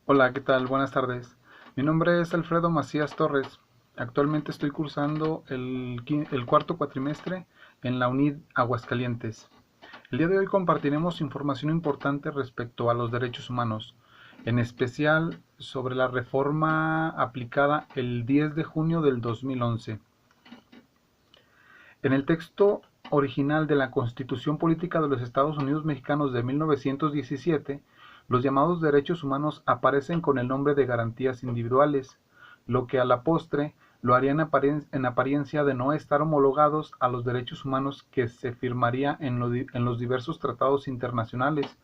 Hola, ¿qué tal? Buenas tardes. Mi nombre es Alfredo Macías Torres. Actualmente estoy cursando el cuarto cuatrimestre en la UNID Aguascalientes. El día de hoy compartiremos información importante respecto a los derechos humanos, en especial sobre la reforma aplicada el 10 de junio del 2011. En el texto original de la Constitución Política de los Estados Unidos Mexicanos de 1917, los llamados derechos humanos aparecen con el nombre de garantías individuales, lo que a la postre lo haría en apariencia de no estar homologados a los derechos humanos que se firmaría en los diversos tratados internacionales,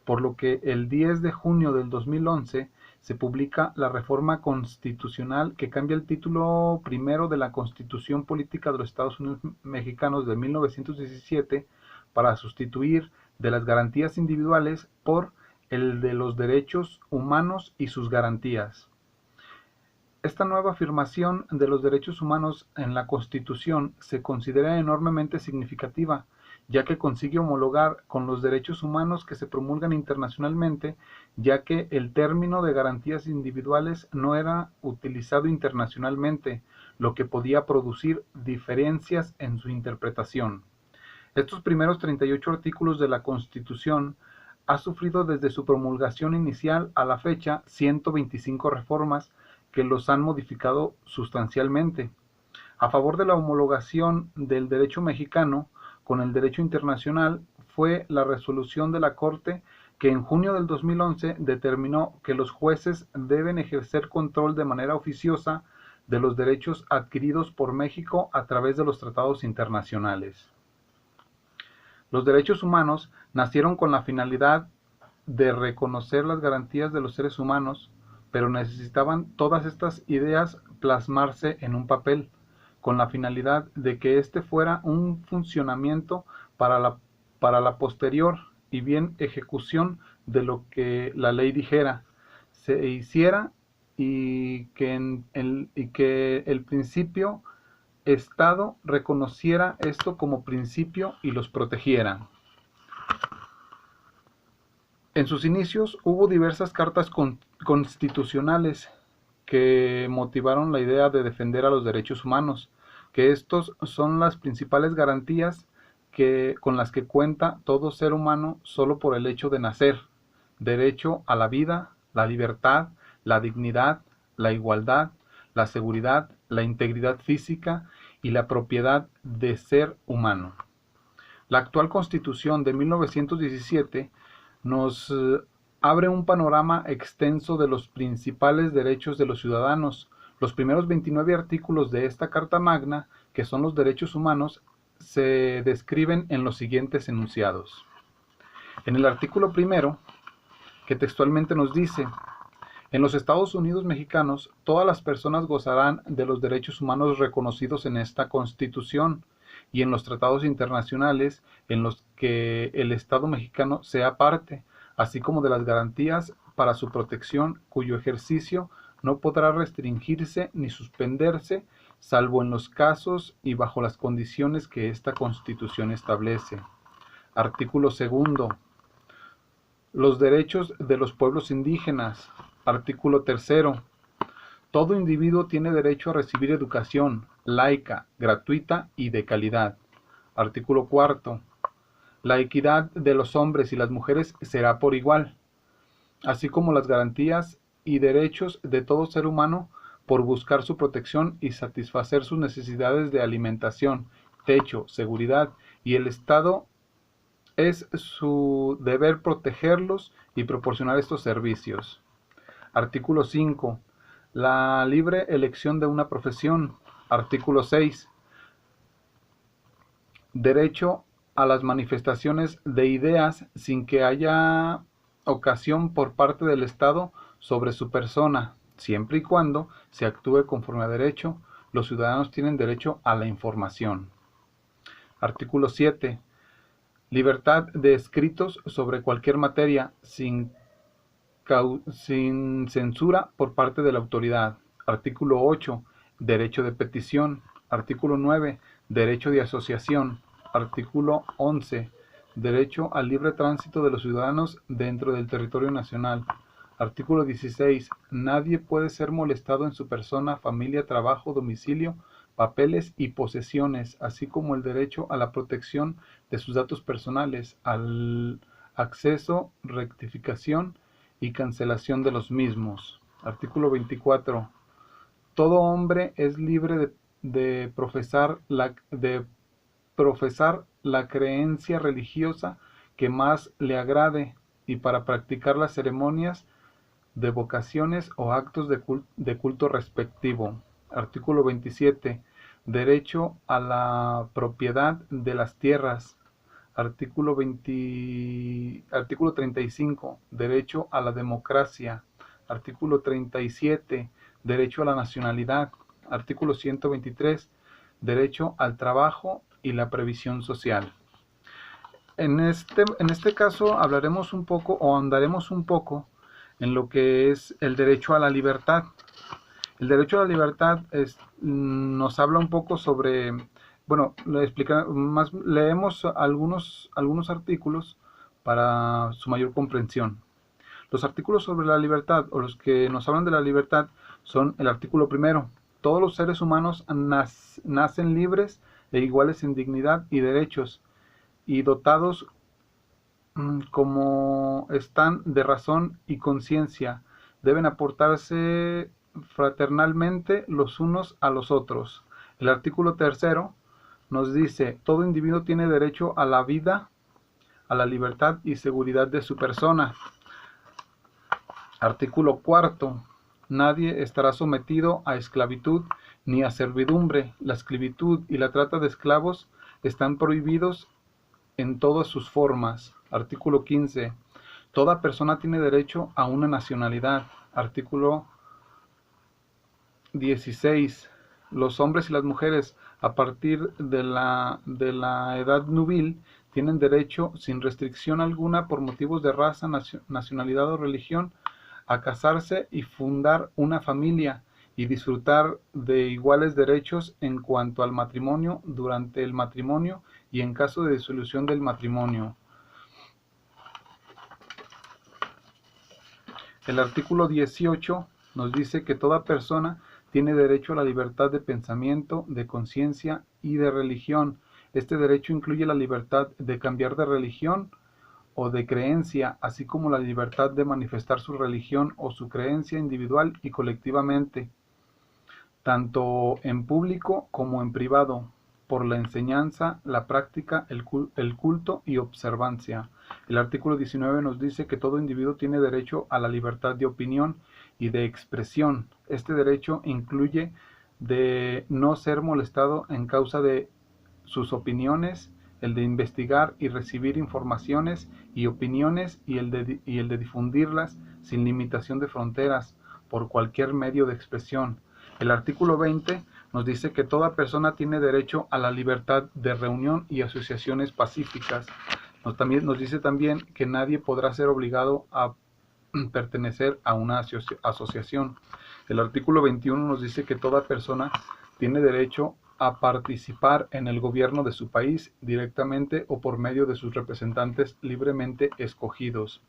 por lo que el 10 de junio del 2011 se publica la reforma constitucional que cambia el título primero de la Constitución Política de los Estados Unidos Mexicanos de 1917 para sustituir de las garantías individuales por el de los derechos humanos y sus garantías. Esta nueva afirmación de los derechos humanos en la Constitución se considera enormemente significativa, ya que consigue homologar con los derechos humanos que se promulgan internacionalmente, ya que el término de garantías individuales no era utilizado internacionalmente, lo que podía producir diferencias en su interpretación. Estos primeros 38 artículos de la Constitución ha sufrido desde su promulgación inicial a la fecha 125 reformas que los han modificado sustancialmente. A favor de la homologación del derecho mexicano con el derecho internacional fue la resolución de la Corte que en junio del 2011 determinó que los jueces deben ejercer control de manera oficiosa de los derechos adquiridos por México a través de los tratados internacionales. Los derechos humanos nacieron con la finalidad de reconocer las garantías de los seres humanos, pero necesitaban todas estas ideas plasmarse en un papel, con la finalidad de que éste fuera un funcionamiento para la posterior y bien ejecución de lo que la ley dijera, se hiciera y que el principio Estado reconociera esto como principio y los protegiera. En sus inicios hubo diversas cartas constitucionales que motivaron la idea de defender a los derechos humanos, que estos son las principales garantías con las que cuenta todo ser humano solo por el hecho de nacer: derecho a la vida, la libertad, la dignidad, la igualdad, la seguridad, la integridad física y la propiedad de ser humano. La actual Constitución de 1917 nos abre un panorama extenso de los principales derechos de los ciudadanos. Los primeros 29 artículos de esta Carta Magna, que son los derechos humanos, se describen en los siguientes enunciados. En el artículo primero, que textualmente nos dice: en los Estados Unidos mexicanos, todas las personas gozarán de los derechos humanos reconocidos en esta Constitución y en los tratados internacionales en los que el Estado mexicano sea parte, así como de las garantías para su protección, cuyo ejercicio no podrá restringirse ni suspenderse, salvo en los casos y bajo las condiciones que esta Constitución establece. Artículo segundo. Los derechos de los pueblos indígenas. Artículo tercero. Todo individuo tiene derecho a recibir educación laica, gratuita y de calidad. Artículo cuarto. La equidad de los hombres y las mujeres será por igual, así como las garantías y derechos de todo ser humano por buscar su protección y satisfacer sus necesidades de alimentación, techo, seguridad, y el Estado es su deber protegerlos y proporcionar estos servicios. Artículo 5. La libre elección de una profesión. Artículo 6. Derecho a las manifestaciones de ideas sin que haya ocasión por parte del Estado sobre su persona, siempre y cuando se actúe conforme a derecho. Los ciudadanos tienen derecho a la información. Artículo 7. Libertad de escritos sobre cualquier materia sin censura por parte de la autoridad. Artículo 8. Derecho de petición. Artículo 9. Derecho de asociación. Artículo 11. Derecho al libre tránsito de los ciudadanos dentro del territorio nacional. Artículo 16. Nadie puede ser molestado en su persona, familia, trabajo, domicilio, papeles y posesiones, así como el derecho a la protección de sus datos personales, al acceso, rectificación y cancelación de los mismos. Artículo 24. Todo hombre es libre de profesar la creencia religiosa que más le agrade y para practicar las ceremonias de vocaciones o actos de culto respectivo. Artículo 27. Derecho a la propiedad de las tierras. Artículo 35. Derecho a la democracia. Artículo 37. Derecho a la nacionalidad. Artículo 123. Derecho al trabajo y la previsión social. En este caso hablaremos un poco o andaremos un poco en lo que es el derecho a la libertad. El derecho a la libertad nos habla un poco sobre, bueno, leemos algunos artículos para su mayor comprensión. Los artículos sobre la libertad o los que nos hablan de la libertad son el artículo primero. Todos los seres humanos nacen libres e iguales en dignidad y derechos y dotados como están de razón y conciencia, deben aportarse fraternalmente los unos a los otros. El artículo tercero nos dice, todo individuo tiene derecho a la vida, a la libertad y seguridad de su persona. Artículo cuarto, nadie estará sometido a esclavitud ni a servidumbre. La esclavitud y la trata de esclavos están prohibidos en todas sus formas. Artículo 15. Toda persona tiene derecho a una nacionalidad. Artículo 16. Los hombres y las mujeres a partir de la edad nubil tienen derecho, sin restricción alguna por motivos de raza, nacionalidad o religión, a casarse y fundar una familia y disfrutar de iguales derechos en cuanto al matrimonio, durante el matrimonio y en caso de disolución del matrimonio. El artículo 18 nos dice que toda persona tiene derecho a la libertad de pensamiento, de conciencia y de religión. Este derecho incluye la libertad de cambiar de religión o de creencia, así como la libertad de manifestar su religión o su creencia individual y colectivamente, tanto en público como en privado, por la enseñanza, la práctica, el culto y observancia. El artículo 19 nos dice que todo individuo tiene derecho a la libertad de opinión y de expresión. Este derecho incluye de no ser molestado en causa de sus opiniones, el de investigar y recibir informaciones y opiniones y el de difundirlas sin limitación de fronteras por cualquier medio de expresión. El artículo 20 nos dice que toda persona tiene derecho a la libertad de reunión y asociaciones pacíficas. Nos dice también que nadie podrá ser obligado a pertenecer a una asociación. El artículo 21 nos dice que toda persona tiene derecho a participar en el gobierno de su país directamente o por medio de sus representantes libremente escogidos.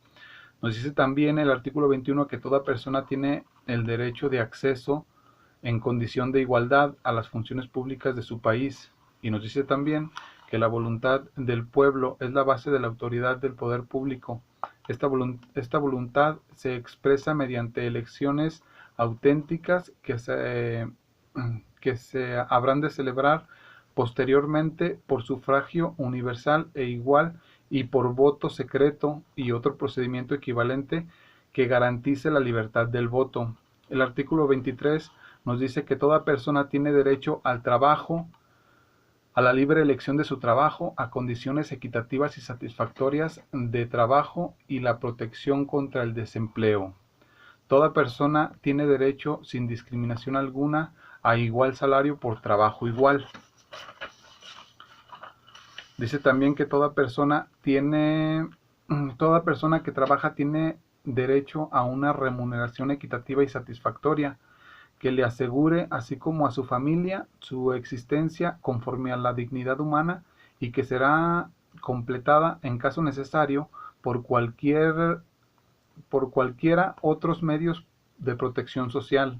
Nos dice también el artículo 21 que toda persona tiene el derecho de acceso en condición de igualdad a las funciones públicas de su país. Y nos dice también que la voluntad del pueblo es la base de la autoridad del poder público. Esta voluntad se expresa mediante elecciones auténticas que se habrán de celebrar posteriormente por sufragio universal e igual y por voto secreto y otro procedimiento equivalente que garantice la libertad del voto. El artículo 23 nos dice que toda persona tiene derecho al trabajo, a la libre elección de su trabajo, a condiciones equitativas y satisfactorias de trabajo y la protección contra el desempleo. Toda persona tiene derecho, sin discriminación alguna, a igual salario por trabajo igual. Dice también que toda persona que trabaja tiene derecho a una remuneración equitativa y satisfactoria que le asegure, así como a su familia, su existencia conforme a la dignidad humana y que será completada en caso necesario por cualquier por cualquiera otros medios de protección social.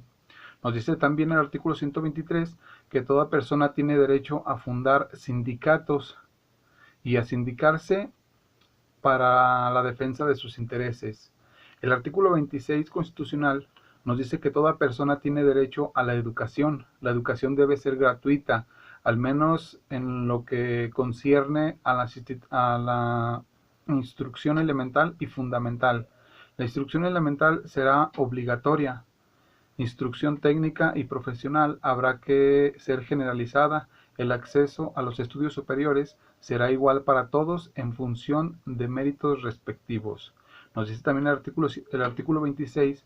Nos dice también el artículo 123 que toda persona tiene derecho a fundar sindicatos y a sindicarse para la defensa de sus intereses. El artículo 26 constitucional nos dice que toda persona tiene derecho a la educación. La educación debe ser gratuita, al menos en lo que concierne a la instrucción elemental y fundamental. La instrucción elemental será obligatoria. Instrucción técnica y profesional habrá que ser generalizada. El acceso a los estudios superiores será igual para todos en función de méritos respectivos. Nos dice también el artículo 26,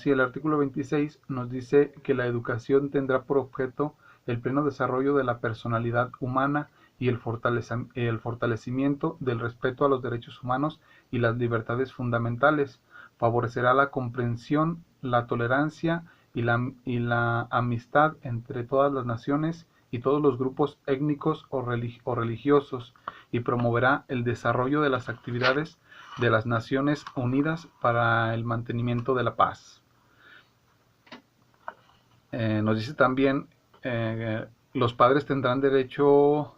el artículo 26 nos dice que la educación tendrá por objeto el pleno desarrollo de la personalidad humana y el fortalecimiento del respeto a los derechos humanos y las libertades fundamentales. Favorecerá la comprensión, la tolerancia y la amistad entre todas las naciones y todos los grupos étnicos o religiosos, y promoverá el desarrollo de las actividades de las Naciones Unidas para el mantenimiento de la paz. Nos dice también los padres tendrán derecho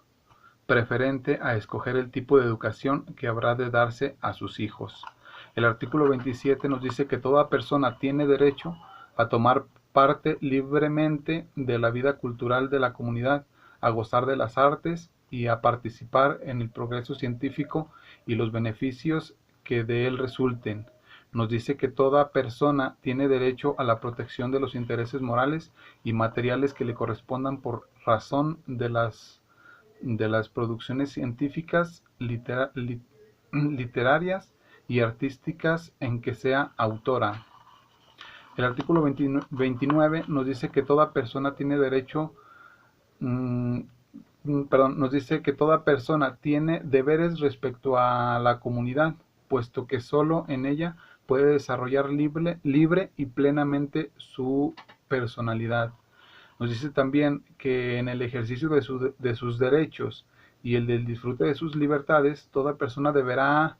preferente a escoger el tipo de educación que habrá de darse a sus hijos. El artículo 27 nos dice que toda persona tiene derecho a tomar parte libremente de la vida cultural de la comunidad, a gozar de las artes y a participar en el progreso científico y los beneficios que de él resulten. Nos dice que toda persona tiene derecho a la protección de los intereses morales y materiales que le correspondan por razón de las producciones científicas, literarias y artísticas en que sea autora. El artículo 29 nos dice que toda persona tiene derecho, nos dice que toda persona tiene deberes respecto a la comunidad, puesto que solo en ella puede desarrollar libre y plenamente su personalidad. Nos dice también que en el ejercicio de sus derechos y el del disfrute de sus libertades, toda persona deberá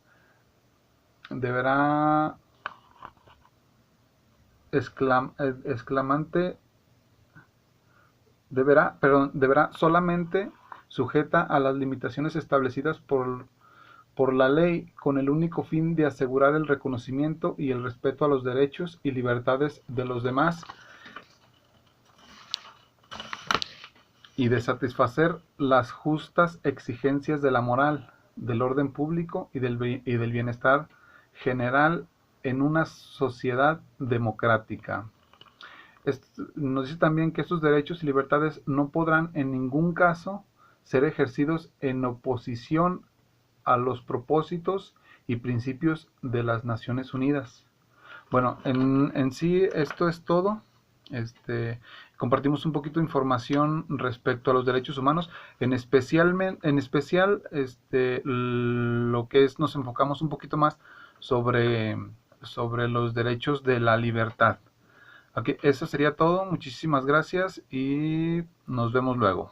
solamente sujeta a las limitaciones establecidas por la ley, con el único fin de asegurar el reconocimiento y el respeto a los derechos y libertades de los demás y de satisfacer las justas exigencias de la moral, del orden público y del bienestar general en una sociedad democrática. Nos dice también que estos derechos y libertades no podrán en ningún caso ser ejercidos en oposición a los propósitos y principios de las Naciones Unidas. Bueno, en sí esto es todo. Compartimos un poquito de información respecto a los derechos humanos, en especial lo que es, nos enfocamos un poquito más sobre los derechos de la libertad. Ok, eso sería todo. Muchísimas gracias y nos vemos luego.